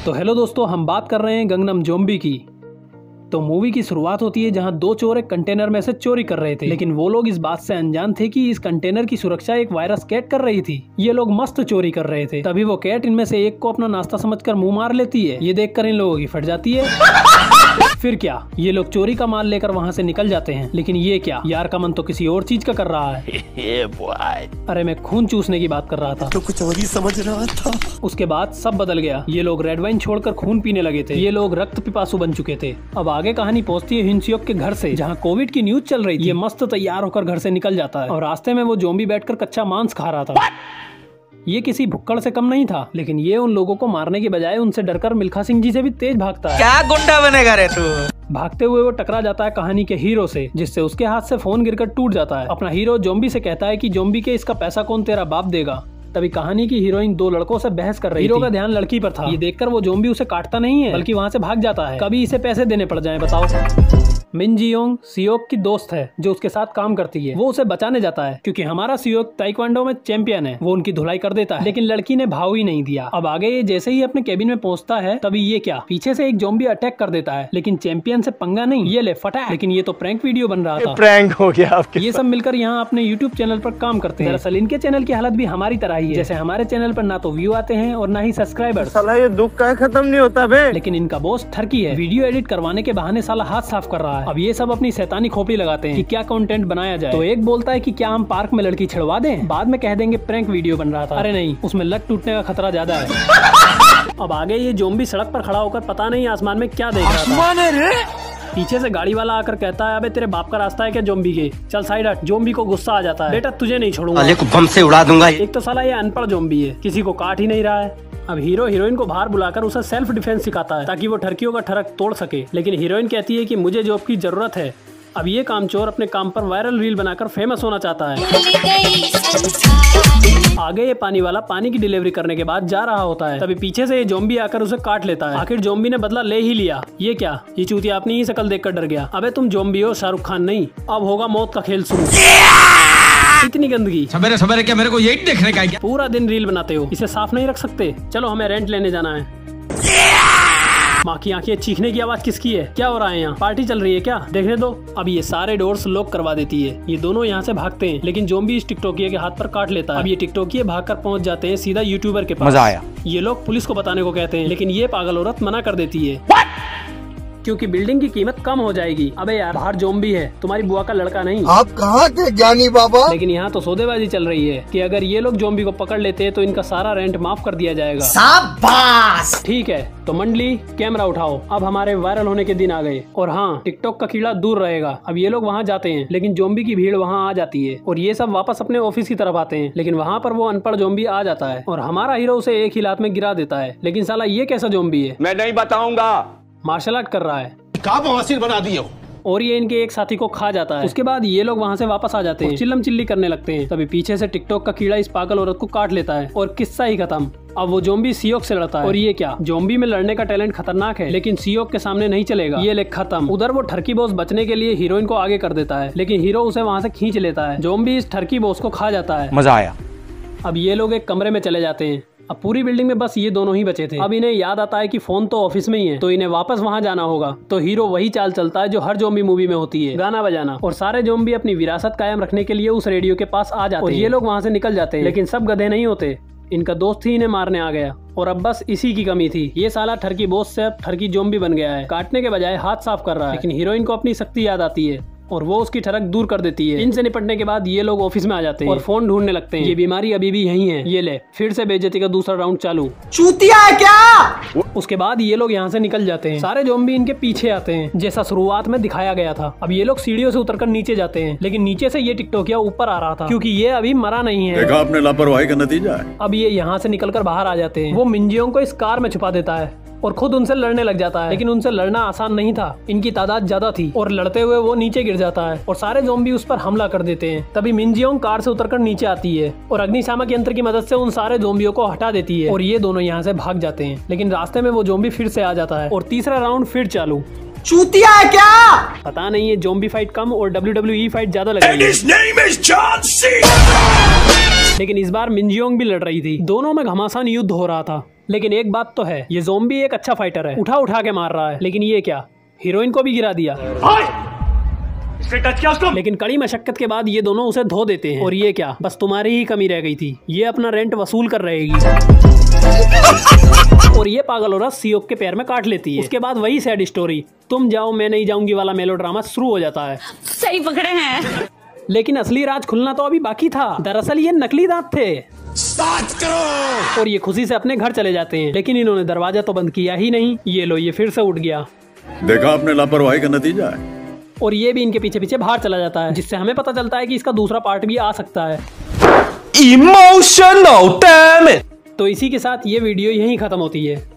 तो हेलो दोस्तों, हम बात कर रहे हैं गंगनम ज़ोंबी की। तो मूवी की शुरुआत होती है जहां दो चोर एक कंटेनर में से चोरी कर रहे थे, लेकिन वो लोग इस बात से अनजान थे कि इस कंटेनर की सुरक्षा एक वायरस कैट कर रही थी। ये लोग मस्त चोरी कर रहे थे, तभी वो कैट इनमें से एक को अपना नाश्ता समझकर मुंह मार लेती है। ये देखकर इन लोगों की फट जाती है। फिर क्या, ये लोग चोरी का माल लेकर वहाँ से निकल जाते हैं, लेकिन ये क्या, यार का मन तो किसी और चीज का कर रहा है। अरे मैं खून चूसने की बात कर रहा था, तो कुछ और ही समझ रहा था। उसके बाद सब बदल गया। ये लोग रेड वाइन छोड़कर खून पीने लगे थे। ये लोग रक्त पिपासु बन चुके थे। अब आगे कहानी पहुंचती है हिंसियोक के घर से, जहाँ कोविड की न्यूज चल रही थी। ये मस्त तैयार होकर घर से निकल जाता है और रास्ते में वो ज़ोंबी बैठकर कच्चा मांस खा रहा था। ये किसी भुक्कड़ से कम नहीं था, लेकिन ये उन लोगों को मारने के बजाय उनसे डरकर मिल्खा सिंह जी से भी तेज भागता है। क्या गुंडा बनेगा रे तू। भागते हुए वो टकरा जाता है कहानी के हीरो से, जिससे उसके हाथ से फोन गिरकर टूट जाता है। अपना हीरो ज़ोंबी से कहता है कि ज़ोंबी के इसका पैसा कौन तेरा बाप देगा। तभी कहानी की हीरोइन दो लड़कों से बहस कर रही थी। हीरो का ध्यान लड़की पर था। ये देखकर वो ज़ोंबी उसे काटता नहीं है, बल्कि वहाँ से भाग जाता है। कभी इसे पैसे देने पड़ जाएं, बताओ। मिन जियोंग सियोक की दोस्त है जो उसके साथ काम करती है। वो उसे बचाने जाता है क्योंकि हमारा सियोक ताइक्वांडो में चैंपियन है। वो उनकी धुलाई कर देता है, लेकिन लड़की ने भाव ही नहीं दिया। अब आगे ये जैसे ही अपने केबिन में पहुंचता है, तभी ये क्या, पीछे से एक ज़ोंबी अटैक कर देता है, लेकिन चैंपियन से पंगा नहीं, ये ले फटा। लेकिन ये तो प्रैंक वीडियो बन रहा था। प्रैंक हो गया आपके। ये सब मिलकर यहाँ अपने यूट्यूब चैनल पर काम करते हैं। दरअसल इनके चैनल की हालत भी हमारी तरह ही है। जैसे हमारे चैनल पर ना तो व्यू आते हैं और ना ही सब्सक्राइबर्स। साला ये दुख का खत्म नहीं होता बे। लेकिन इनका बॉस ठरकी है, वीडियो एडिट करवाने के बहाने साला हाथ साफ कर रहा है। अब ये सब अपनी शैतानी खोपड़ी लगाते हैं कि क्या कंटेंट बनाया जाए। तो एक बोलता है कि क्या हम पार्क में लड़की छिड़वा दें, बाद में कह देंगे प्रैंक वीडियो बन रहा था। अरे नहीं, उसमें लट टूटने का खतरा ज्यादा है। अब आगे ये ज़ोंबी सड़क पर खड़ा होकर पता नहीं आसमान में क्या देख रहा था। पीछे से गाड़ी वाला आकर कहता है, अबे तेरे बाप का रास्ता है क्या ज़ोंबी के, चल साइड हट। ज़ोंबी को गुस्सा आ जाता है, बेटा तुझे नहीं छोड़ूंगा, साले को बम से उड़ा दूंगा। एक तो साला ये अनपढ़ ज़ोंबी है, किसी को काट ही नहीं रहा है। अब हीरो हीरोइन को बाहर बुलाकर उसे सेल्फ डिफेंस सिखाता है ताकि वो ठरकियों का ठरक तोड़ सके, लेकिन हीरोइन कहती है कि मुझे जॉब की जरूरत है। अब ये कामचोर अपने काम पर वायरल रील बनाकर फेमस होना चाहता है। आगे ये पानी वाला पानी की डिलीवरी करने के बाद जा रहा होता है, तभी पीछे से ये ज़ोंबी आकर उसे काट लेता है। आखिर ज़ोंबी ने बदला ले ही लिया। ये क्या, ये चूतिया अपनी ही शकल देखकर डर गया। अबे तुम ज़ोंबी हो, शाहरुख खान नहीं। अब होगा मौत का खेल शुरू। इतनी गंदगी सवेरे सवेरे क्या मेरे को यही देखने का क्या? पूरा दिन रील बनाते हो, इसे साफ नहीं रख सकते? चलो हमें रेंट लेने जाना है। माँ की आंखें, चीखने की आवाज किसकी है? क्या हो रहा है यहाँ? पार्टी चल रही है क्या? देखने दो। अब ये सारे डोर्स लॉक करवा देती है। ये दोनों यहाँ से भागते हैं, लेकिन ज़ोंबी इस टिकटोकिया के हाथ पर काट लेता है। अब ये टिकटोकिया भागकर पहुँच जाते हैं सीधा यूट्यूबर के पास। मजा आया। ये लोग पुलिस को बताने को कहते हैं, लेकिन ये पागल औरत मना कर देती है क्योंकि बिल्डिंग की कीमत कम हो जाएगी। अबे यार, बाहर ज़ोंबी है, तुम्हारी बुआ का लड़का नहीं। आप कहाँ के ज्ञानी बाबा? लेकिन यहाँ तो सौदेबाजी चल रही है कि अगर ये लोग ज़ोंबी को पकड़ लेते हैं तो इनका सारा रेंट माफ कर दिया जाएगा। शाबाश। ठीक है, तो मंडली कैमरा उठाओ, अब हमारे वायरल होने के दिन आ गए। और हाँ, टिकटॉक का कीड़ा दूर रहेगा। अब ये लोग वहाँ जाते हैं, लेकिन ज़ोंबी की भीड़ वहाँ आ जाती है और ये सब वापस अपने ऑफिस की तरफ आते हैं, लेकिन वहाँ पर वो अनपढ़ ज़ोंबी आ जाता है और हमारा हीरो उसे एक ही लात में गिरा देता है। लेकिन साला ये कैसा ज़ोंबी है? मैं नहीं बताऊंगा। मार्शल आर्ट कर रहा है बना दिए हो। और ये इनके एक साथी को खा जाता है। उसके बाद ये लोग वहाँ से वापस आ जाते हैं, चिल्लम चिल्ली करने लगते हैं। तभी पीछे से टिकटॉक का कीड़ा इस पागल औरत को काट लेता है और किस्सा ही खत्म। अब वो ज़ोंबी सियोक से लड़ता है। और ये क्या, ज़ोंबी में लड़ने का टैलेंट खतरनाक है, लेकिन सियोक के सामने नहीं चलेगा। ये लेग खत्म। उधर वो ठरकी बॉस बचने के लिए हीरोइन को आगे कर देता है, लेकिन हीरो उसे वहाँ से खींच लेता है। ज़ोंबी इस ठरकी बॉस को खा जाता है। मजा आया। अब ये लोग एक कमरे में चले जाते हैं। अब पूरी बिल्डिंग में बस ये दोनों ही बचे थे। अब इन्हें याद आता है कि फोन तो ऑफिस में ही है, तो इन्हें वापस वहाँ जाना होगा। तो हीरो वही चाल चलता है जो हर ज़ोंबी मूवी में होती है, गाना बजाना। और सारे ज़ोंबी अपनी विरासत कायम रखने के लिए उस रेडियो के पास आ जाते हैं और ये लोग वहाँ से निकल जाते हैं। लेकिन सब गधे नहीं होते, इनका दोस्त ही इन्हें मारने आ गया और अब बस इसी की कमी थी। ये साला ठरकी बॉस से अब ठरकी ज़ोंबी बन गया है, काटने के बजाय हाथ साफ कर रहा है। लेकिन हीरोइन को अपनी शक्ति याद आती है और वो उसकी ठरक दूर कर देती है। इनसे निपटने के बाद ये लोग ऑफिस में आ जाते हैं और फोन ढूंढने लगते हैं। ये बीमारी अभी भी यही है। ये ले, फिर से बेइज्जती का दूसरा राउंड चालू। चूतिया है क्या? उसके बाद ये लोग यहाँ से निकल जाते हैं। सारे ज़ोंबी इनके पीछे आते हैं, जैसा शुरुआत में दिखाया गया था। अब ये लोग सीढ़ियों से उतरकर नीचे जाते हैं, लेकिन नीचे से ये टिकटोकिया ऊपर आ रहा था क्योंकि ये अभी मरा नहीं है। देखा आपने, लापरवाही का नतीजा है। अब ये यहाँ से निकलकर बाहर आ जाते हैं। वो मिंजियों को इस कार में छुपा देता है और खुद उनसे लड़ने लग जाता है, लेकिन उनसे लड़ना आसान नहीं था। इनकी तादाद ज्यादा थी और लड़ते हुए वो नीचे गिर जाता है और सारे ज़ोंबी उस पर हमला कर देते हैं। तभी मिंजियोंग कार से उतरकर नीचे आती है और अग्निशामक यंत्र की मदद से उन सारे ज़ोंबियों को हटा देती है और ये दोनों यहाँ से भाग जाते हैं। लेकिन रास्ते में वो ज़ोंबी फिर से आ जाता है और तीसरा राउंड फिर चालू। चूतिया है क्या? पता नहीं, ये ज़ोंबी फाइट कम और WWE फाइट ज्यादा लग रही है। लेकिन इस बार मिंजियोंग भी लड़ रही थी। दोनों में घमासान युद्ध हो रहा था। लेकिन एक बात तो है, ये ज़ॉम्बी एक अच्छा फाइटर है, उठा उठा के मार रहा है। लेकिन ये क्या, हीरोइन को भी गिरा दिया। लेकिन कड़ी मशक्कत के बाद ये दोनों उसे धो देते हैं। और ये क्या, बस तुम्हारी ही कमी रह गई थी, ये अपना रेंट वसूल कर रहेगी। और ये पागल औरत सियोक के पैर में काट लेती है। उसके बाद वही सैड स्टोरी, तुम जाओ मैं नहीं जाऊंगी वाला मेलोड्रामा शुरू हो जाता है। सही पकड़े हैं। लेकिन असली राज खुलना तो अभी बाकी था। दरअसल ये नकली दांत थे। और ये खुशी से अपने घर चले जाते हैं, लेकिन इन्होंने दरवाजा तो बंद किया ही नहीं। ये लो, ये फिर से उठ गया। देखा आपने लापरवाही का नतीजा है। और ये भी इनके पीछे पीछे बाहर चला जाता है, जिससे हमें पता चलता है कि इसका दूसरा पार्ट भी आ सकता है। Emotional damn it. तो इसी के साथ ये वीडियो यहीं खत्म होती है।